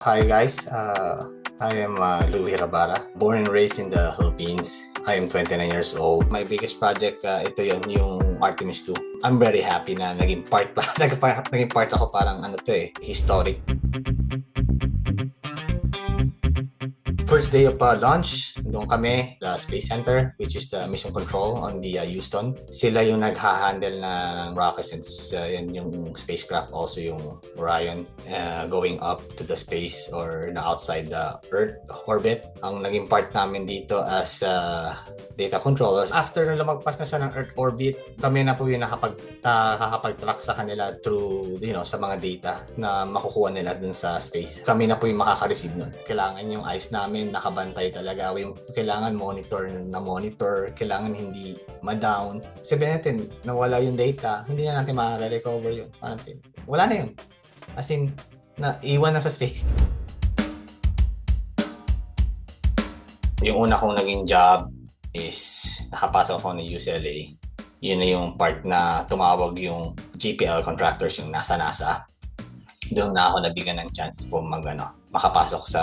Hi guys, I am Louis Rabara, born and raised in the Philippines. I am 29 years old. My biggest project, ito yun, yung Artemis 2. I'm very happy na naging part pa, naging part ako parang historic. First day of launch, doon kami, the Space Center, which is the mission control on the Houston. Sila yung nagha-handle ng rockets since yan yung spacecraft, also yung Orion, going up to the space or the outside the Earth orbit. Ang naging part namin dito as data controllers. After na lumagpas na siya ng Earth orbit, kami na po yung nakakapag-track sa kanila through, sa mga data na makukuha nila dun sa space. Kami na po yung makaka-receive nun. Kailangan yung eyes namin nakabantay talaga. Yung kailangan monitor, kailangan hindi ma-down. Sabihin natin, nawala yung data, hindi na natin ma-recover yun. Wala na yun. As in, iwan na sa space. Yung una kong naging job is nakapasok ako ng UCLA. Yun na yung part na tumawag yung GPL contractors, yung NASA. Doon na ako nabigyan ng chance po makapasok sa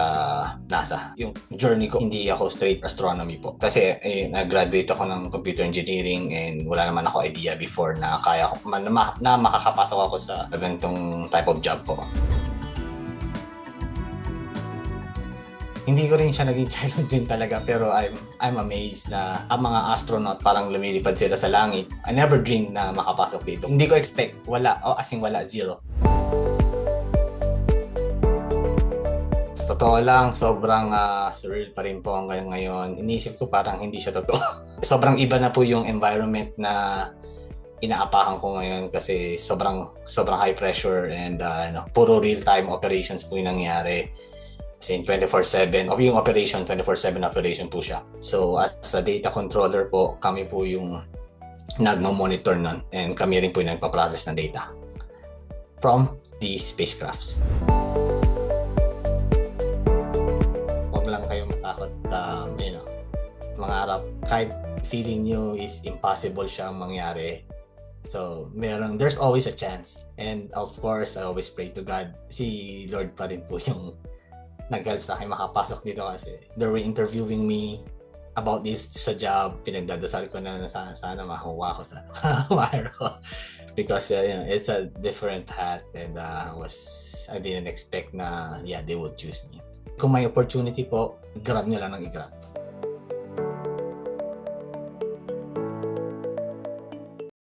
NASA. Yung journey ko, hindi ako straight astronomy po. Kasi nag-graduate ako ng computer engineering and wala naman ako idea before na kaya ko, na makakapasok ako sa ganitong type of job po. Hindi ko rin siya naging childhood dream talaga, pero I'm amazed na ang mga astronaut parang lumilipad sila sa langit. I never dreamed na makapasok dito. Hindi ko expect, zero. Totoo lang, sobrang surreal pa rin po hanggang ngayon. Iniisip ko parang hindi siya totoo. Sobrang iba na po yung environment na inaapakan ko ngayon kasi sobrang high pressure and puro real-time operations po yung nangyari. Kasi 24/7, yung operation, 24/7 operation po siya. So as a data controller po, kami po yung nagmo-monitor nun and kami rin po yung nagpa-process ng data from these spacecrafts. Lang kayo matakot mangarap kahit feeling nyo is impossible siyang mangyari. So there's always a chance, and of course I always pray to God. Si Lord pa rin po yung nag-help sa akin makapasok dito kasi they were interviewing me about this sa job. Pinagdadasal ko na sana makuha ko sa wire ko because it's a different path and I didn't expect na they would choose me. Kung may opportunity po, grab nyo lang ng i-grab.